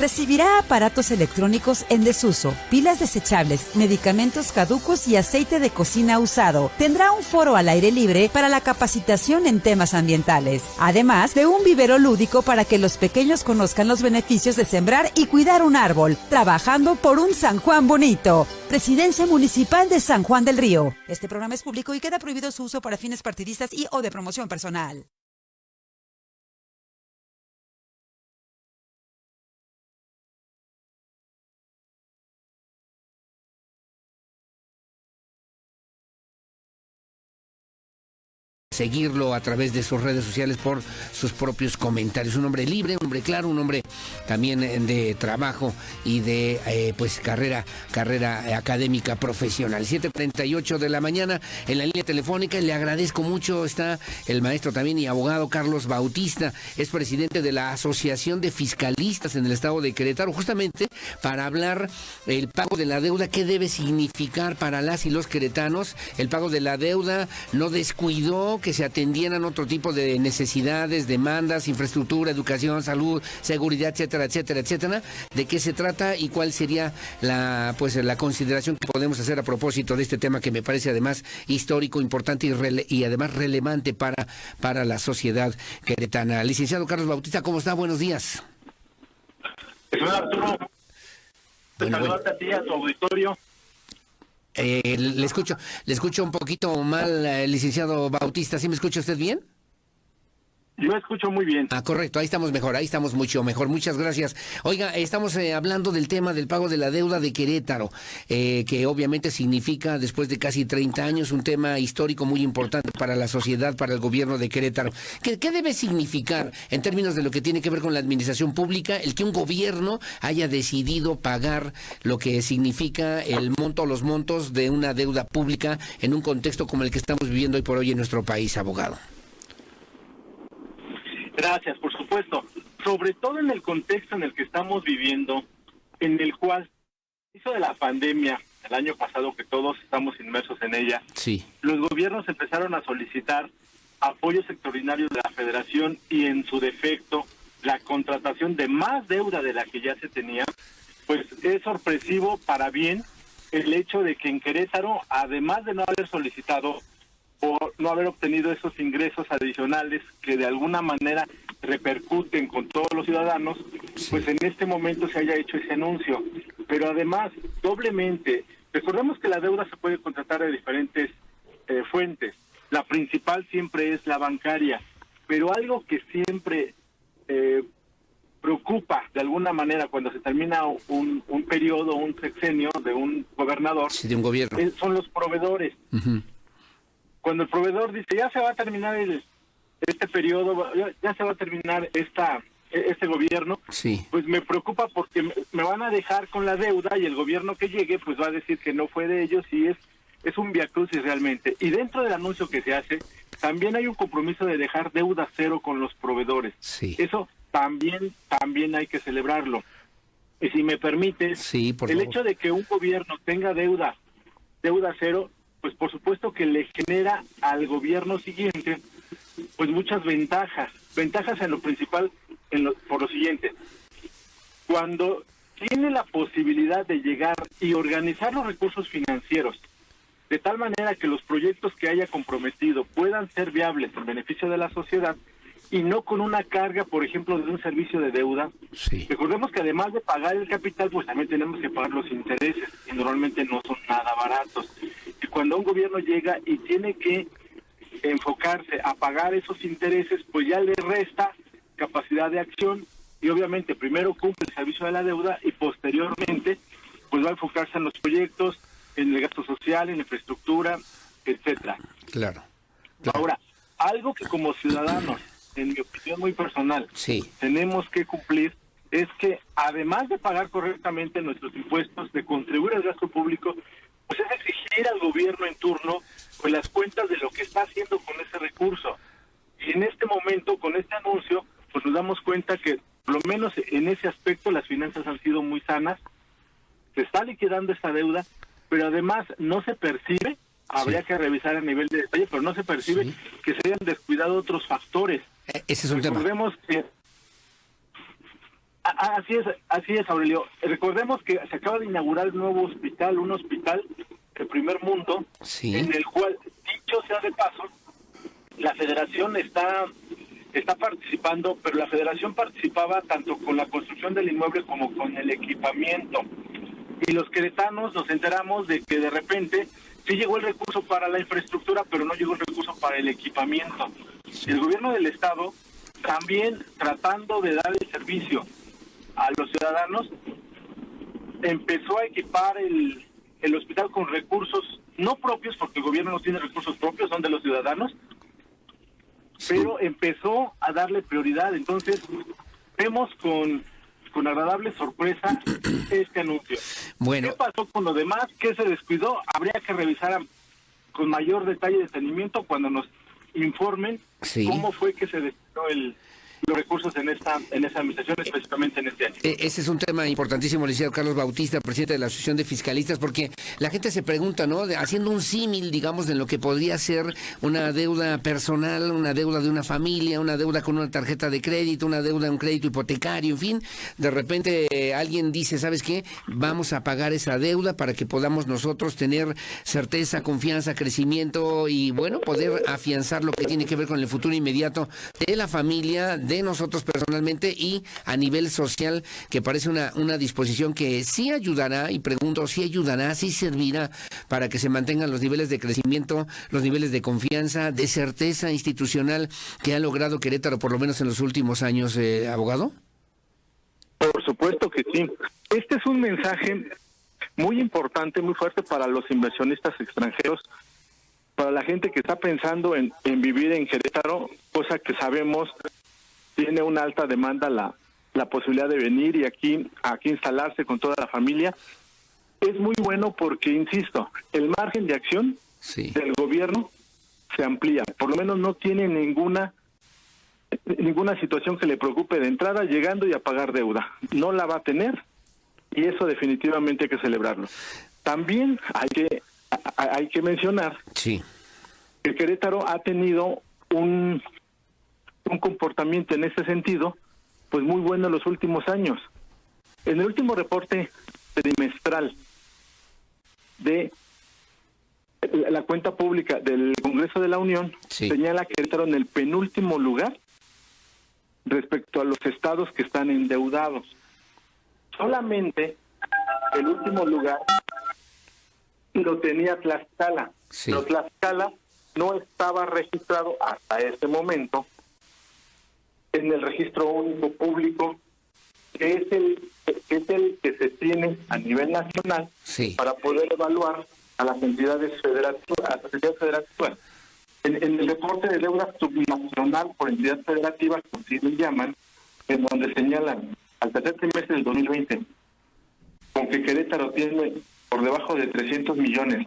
Recibirá aparatos electrónicos en desuso, pilas desechables, medicamentos caducos y aceite de cocina usado. Tendrá un foro al aire libre para la capacitación en temas ambientales. Además de un vivero lúdico para que los pequeños conozcan los beneficios de sembrar y cuidar un árbol, trabajando por un San Juan bonito. Presidencia Municipal de San Juan del Río. Este programa es público y queda prohibido su uso para fines partidistas y o de promoción personal. Seguirlo a través de sus redes sociales por sus propios comentarios. Un hombre libre, un hombre claro, un hombre también de trabajo y de carrera académica profesional. 7:38 de la mañana en la línea telefónica. Le agradezco mucho. Está el maestro también y abogado Carlos Bautista. Es presidente de la Asociación de Fiscalistas en el estado de Querétaro, justamente para hablar el pago de la deuda, qué debe significar para las y los queretanos. El pago de la deuda no descuidó que se atendieran otro tipo de necesidades, demandas, infraestructura, educación, salud, seguridad, etcétera, etcétera, etcétera. ¿De qué se trata y cuál sería la consideración que podemos hacer a propósito de este tema que me parece además histórico, importante y además relevante para la sociedad queretana? Licenciado Carlos Bautista, ¿cómo está? Buenos días. Señor Arturo, saludarte a ti, a tu auditorio. Le escucho un poquito mal, licenciado Bautista. ¿Sí me escucha usted bien? Yo escucho muy bien. Correcto, ahí estamos mejor, ahí estamos mucho mejor. Muchas gracias. Oiga, estamos hablando del tema del pago de la deuda de Querétaro, que obviamente significa, después de casi 30 años, un tema histórico muy importante para la sociedad, para el gobierno de Querétaro. ¿Qué debe significar, en términos de lo que tiene que ver con la administración pública, el que un gobierno haya decidido pagar lo que significa el monto o los montos de una deuda pública en un contexto como el que estamos viviendo hoy por hoy en nuestro país, abogado? Gracias, por supuesto. Sobre todo en el contexto en el que estamos viviendo, en el cual, hizo de la pandemia, el año pasado que todos estamos inmersos en ella, sí, los gobiernos empezaron a solicitar apoyos extraordinarios de la Federación y en su defecto la contratación de más deuda de la que ya se tenía. Pues es sorpresivo para bien el hecho de que en Querétaro, además de no haber solicitado por no haber obtenido esos ingresos adicionales que de alguna manera repercuten con todos los ciudadanos, pues en este momento se haya hecho ese anuncio. Pero además, doblemente, recordemos que la deuda se puede contratar de diferentes fuentes. La principal siempre es la bancaria, pero algo que siempre preocupa de alguna manera cuando se termina un periodo, un sexenio de un gobernador, sí, de un gobierno, son los proveedores. Uh-huh. Cuando el proveedor dice, ya se va a terminar este periodo, ya se va a terminar este gobierno, sí, pues me preocupa porque me van a dejar con la deuda y el gobierno que llegue pues va a decir que no fue de ellos y es un viacrucis realmente. Y dentro del anuncio que se hace, también hay un compromiso de dejar deuda cero con los proveedores. Sí. Eso también hay que celebrarlo. Y si me permites, sí, por el favor. hecho de que un gobierno tenga deuda cero, pues por supuesto que le genera al gobierno siguiente pues muchas ventajas en lo principal, por lo siguiente: cuando tiene la posibilidad de llegar y organizar los recursos financieros de tal manera que los proyectos que haya comprometido puedan ser viables en beneficio de la sociedad y no con una carga, por ejemplo, de un servicio de deuda. Sí. Recordemos que además de pagar el capital, pues también tenemos que pagar los intereses, que normalmente no son nada baratos. Y cuando un gobierno llega y tiene que enfocarse a pagar esos intereses, pues ya le resta capacidad de acción y obviamente primero cumple el servicio de la deuda y posteriormente pues va a enfocarse en los proyectos, en el gasto social, en la infraestructura, etcétera. Claro. Ahora, algo que como ciudadanos, en mi opinión muy personal, sí, tenemos que cumplir es que además de pagar correctamente nuestros impuestos, de contribuir al gasto público, pues es exigir al gobierno en turno pues las cuentas de lo que está haciendo con ese recurso. Y en este momento, con este anuncio, pues nos damos cuenta que por lo menos en ese aspecto las finanzas han sido muy sanas, se está liquidando esta deuda, pero además no se percibe, habría que revisar a nivel de detalle, pero no se percibe que se hayan descuidado otros factores. Ese es un tema. Recordemos que Así es, Aurelio. Recordemos que se acaba de inaugurar un nuevo hospital, un hospital de primer mundo, sí, en el cual, dicho sea de paso, la federación está participando, pero la federación participaba tanto con la construcción del inmueble como con el equipamiento. Y los queretanos nos enteramos de que de repente sí llegó el recurso para la infraestructura, pero no llegó el recurso para el equipamiento. sí. El gobierno del estado, también tratando de dar el servicio a los ciudadanos, empezó a equipar el hospital con recursos no propios, porque el gobierno no tiene recursos propios, son de los ciudadanos, Sí. pero empezó a darle prioridad. Entonces, vemos con agradable sorpresa este anuncio. Bueno. ¿Qué pasó con lo demás? ¿Qué se descuidó? Habría que revisar con mayor detalle y detenimiento cuando nos informen Sí. cómo fue que se destinó los recursos en esa administración, específicamente en este año. Ese es un tema importantísimo, licenciado Carlos Bautista, presidente de la Asociación de Fiscalistas, porque la gente se pregunta, ¿no? Haciendo un símil, digamos, de lo que podría ser una deuda personal, una deuda de una familia, una deuda con una tarjeta de crédito, una deuda, un crédito hipotecario, en fin, de repente alguien dice, ¿sabes qué? Vamos a pagar esa deuda para que podamos nosotros tener certeza, confianza, crecimiento y, bueno, poder afianzar lo que tiene que ver con el futuro inmediato de la familia, de nosotros personalmente y a nivel social, que parece una disposición que sí ayudará, y pregunto, sí ayudará, sí servirá para que se mantengan los niveles de crecimiento, los niveles de confianza, de certeza institucional que ha logrado Querétaro, por lo menos en los últimos años, abogado. Por supuesto que sí. Este es un mensaje muy importante, muy fuerte para los inversionistas extranjeros, para la gente que está pensando en vivir en Querétaro, cosa que sabemos tiene una alta demanda la posibilidad de venir y aquí instalarse con toda la familia. Es muy bueno porque, insisto, el margen de acción Sí. del gobierno se amplía. Por lo menos no tiene ninguna situación que le preocupe de entrada, llegando y a pagar deuda. No la va a tener y eso definitivamente hay que celebrarlo. También hay que mencionar Sí. que Querétaro ha tenido un comportamiento en ese sentido, pues muy bueno en los últimos años. En el último reporte trimestral de la cuenta pública del Congreso de la Unión, Sí. señala que Querétaro en el penúltimo lugar respecto a los estados que están endeudados. Solamente el último lugar lo tenía Tlaxcala. Sí. Pero Tlaxcala no estaba registrado hasta ese momento en el registro único público, que es el que se tiene a nivel nacional Sí. para poder evaluar a las entidades federativas. En el reporte de deuda subnacional por entidad federativa, como así le llaman, en donde señalan al tercer trimestre del 2020, con que Querétaro tiene por debajo de 300 millones.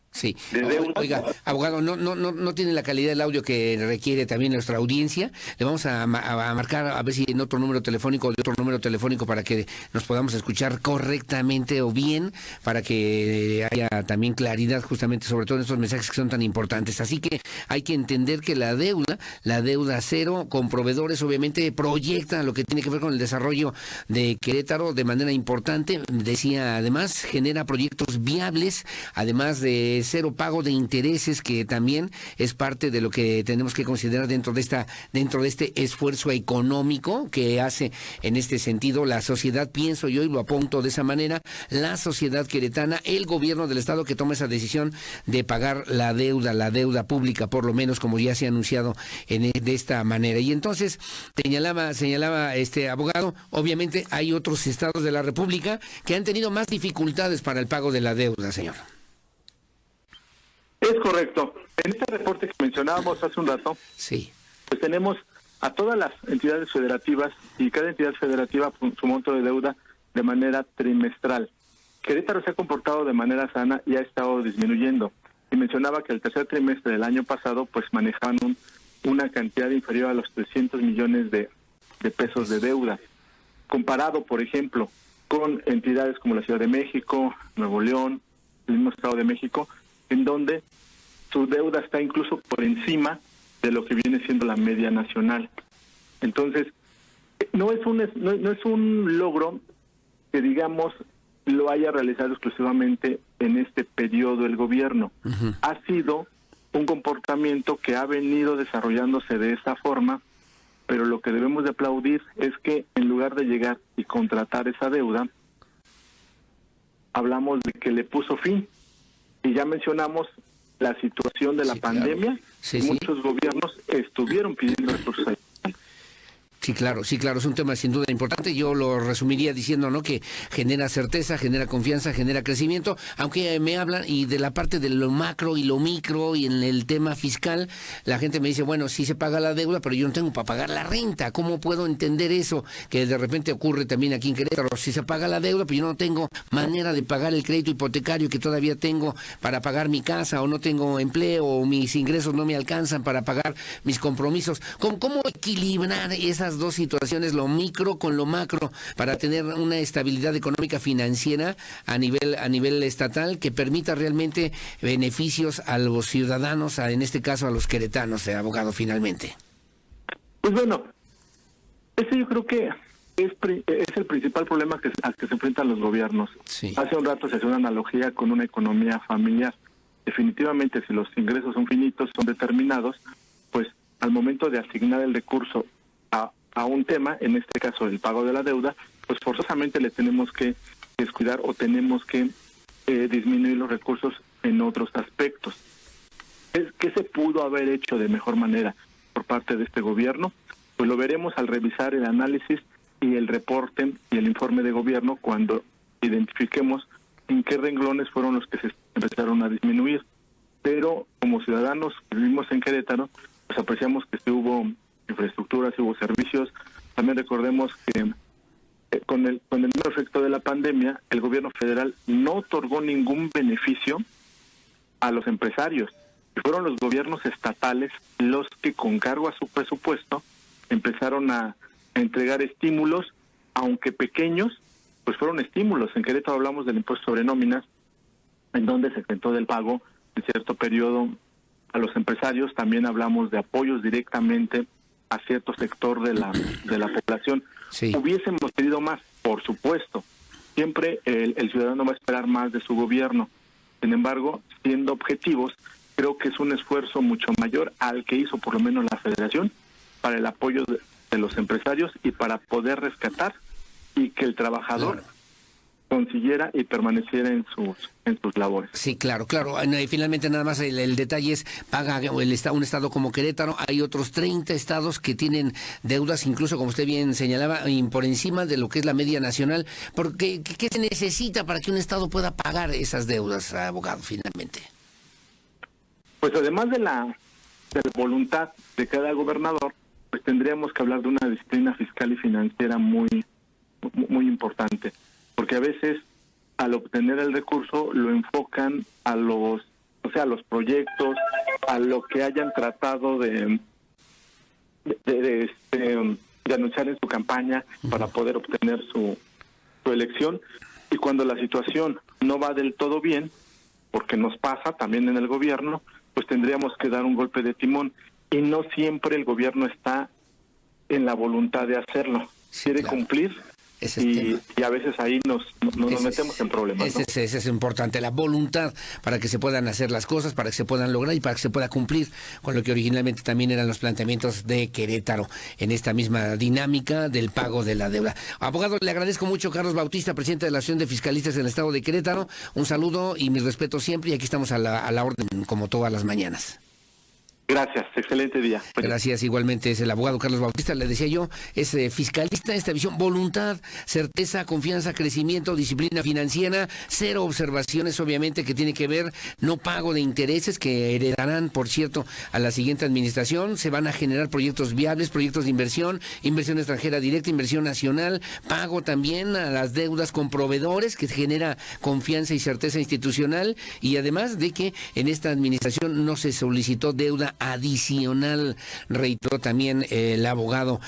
Sí. De deuda. Oiga, abogado, no tiene la calidad del audio que requiere también nuestra audiencia. Le vamos a marcar a ver si en otro número telefónico o de otro número telefónico para que nos podamos escuchar correctamente o bien, para que haya también claridad justamente sobre todo en estos mensajes que son tan importantes. Así que hay que entender que la deuda cero con proveedores obviamente proyecta lo que tiene que ver con el desarrollo de Querétaro de manera importante. Decía, además genera proyectos viables, además de cero pago de intereses, que también es parte de lo que tenemos que considerar dentro de este esfuerzo económico que hace en este sentido la sociedad, pienso yo, y lo apunto de esa manera, la sociedad queretana, el gobierno del estado que toma esa decisión de pagar la deuda pública, por lo menos como ya se ha anunciado de esta manera. Y entonces señalaba este abogado, obviamente hay otros estados de la República que han tenido más dificultades para el pago de la deuda, señor. Es correcto. En este reporte que mencionábamos hace un rato, Sí. pues tenemos a todas las entidades federativas y cada entidad federativa con su monto de deuda de manera trimestral. Querétaro se ha comportado de manera sana y ha estado disminuyendo. Y mencionaba que el tercer trimestre del año pasado pues manejaban una cantidad inferior a los 300 millones de pesos de deuda. Comparado, por ejemplo, con entidades como la Ciudad de México, Nuevo León, el mismo Estado de México, en donde su deuda está incluso por encima de lo que viene siendo la media nacional. Entonces, no es un logro que, digamos, lo haya realizado exclusivamente en este periodo el gobierno. Uh-huh. Ha sido un comportamiento que ha venido desarrollándose de esa forma, pero lo que debemos de aplaudir es que en lugar de llegar y contratar esa deuda, hablamos de que le puso fin. Y ya mencionamos la situación de la pandemia. Claro. Sí, muchos gobiernos estuvieron pidiendo recursos adicionales. Sí, claro, es un tema sin duda importante. Yo lo resumiría diciendo, ¿no?, que genera certeza, genera confianza, genera crecimiento, aunque me hablan y de la parte de lo macro y lo micro y en el tema fiscal, la gente me dice, bueno, sí se paga la deuda, pero yo no tengo para pagar la renta. ¿Cómo puedo entender eso? Que de repente ocurre también aquí en Querétaro, si se paga la deuda, pero yo no tengo manera de pagar el crédito hipotecario que todavía tengo para pagar mi casa, o no tengo empleo, o mis ingresos no me alcanzan para pagar mis compromisos. ¿Cómo equilibrar esas dos situaciones, lo micro con lo macro, para tener una estabilidad económica financiera a nivel estatal que permita realmente beneficios a los ciudadanos, en este caso a los queretanos, abogado, finalmente? Pues bueno, ese yo creo que es el principal problema al que se enfrentan los gobiernos. Sí. Hace un rato se hacía una analogía con una economía familiar. Definitivamente, si los ingresos son finitos, son determinados, pues al momento de asignar el recurso a un tema, en este caso el pago de la deuda, pues forzosamente le tenemos que descuidar o tenemos que disminuir los recursos en otros aspectos. ¿Qué se pudo haber hecho de mejor manera por parte de este gobierno? Pues lo veremos al revisar el análisis y el reporte y el informe de gobierno, cuando identifiquemos en qué renglones fueron los que se empezaron a disminuir. Pero como ciudadanos que vivimos en Querétaro, pues apreciamos que se hubo infraestructuras, hubo servicios. También recordemos que con el mismo efecto de la pandemia, el gobierno federal no otorgó ningún beneficio a los empresarios, y fueron los gobiernos estatales los que, con cargo a su presupuesto, empezaron a entregar estímulos, aunque pequeños, pues fueron estímulos. En Querétaro hablamos del impuesto sobre nóminas, en donde se exentó del pago en cierto periodo a los empresarios. También hablamos de apoyos directamente a cierto sector de la población. Sí. Hubiésemos querido más, por supuesto. Siempre el ciudadano va a esperar más de su gobierno. Sin embargo, siendo objetivos, creo que es un esfuerzo mucho mayor al que hizo por lo menos la Federación para el apoyo de los empresarios y para poder rescatar y que el trabajador consiguiera y permaneciera en sus labores. Sí, claro. Finalmente, nada más el detalle es, paga un estado como Querétaro. Hay otros 30 estados que tienen deudas, incluso, como usted bien señalaba, por encima de lo que es la media nacional. Porque ¿qué se necesita para que un estado pueda pagar esas deudas, abogado, finalmente? Pues además de la voluntad de cada gobernador, pues tendríamos que hablar de una disciplina fiscal y financiera muy importante, porque a veces al obtener el recurso lo enfocan a los proyectos, a lo que hayan tratado de anunciar en su campaña para poder obtener su elección. Y cuando la situación no va del todo bien, porque nos pasa también en el gobierno, pues tendríamos que dar un golpe de timón, y no siempre el gobierno está en la voluntad de hacerlo. Quiere cumplir, y a veces ahí nos metemos en problemas, ¿no? Ese es importante, la voluntad para que se puedan hacer las cosas, para que se puedan lograr y para que se pueda cumplir con lo que originalmente también eran los planteamientos de Querétaro en esta misma dinámica del pago de la deuda. Abogado, le agradezco mucho. Carlos Bautista, presidente de la Asociación de Fiscalistas en el Estado de Querétaro. Un saludo y mi respeto siempre, y aquí estamos a la orden como todas las mañanas. Gracias, excelente día. Gracias, igualmente. Es el abogado Carlos Bautista, le decía yo, es fiscalista, esta visión, voluntad, certeza, confianza, crecimiento, disciplina financiera, cero observaciones, obviamente, que tiene que ver, no pago de intereses que heredarán, por cierto, a la siguiente administración. Se van a generar proyectos viables, proyectos de inversión extranjera directa, inversión nacional, pago también a las deudas con proveedores, que genera confianza y certeza institucional, y además de que en esta administración no se solicitó deuda adicional, reiteró también el abogado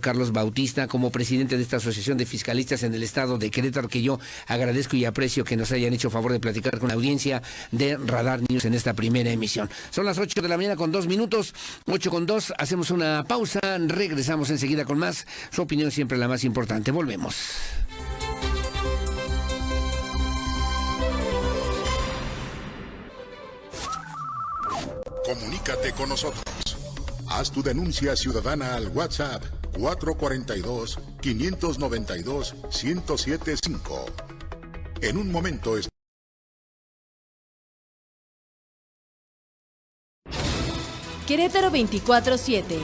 Carlos Bautista, como presidente de esta Asociación de Fiscalistas en el estado de Querétaro, que yo agradezco y aprecio que nos hayan hecho favor de platicar con la audiencia de Radar News en esta primera emisión. Son las 8 de la mañana con 2 minutos, 8:02, hacemos una pausa, regresamos enseguida con más. Su opinión siempre la más importante. Volvemos. Comunícate con nosotros. Haz tu denuncia ciudadana al WhatsApp 442-592-1075. En un momento Querétaro 24/7,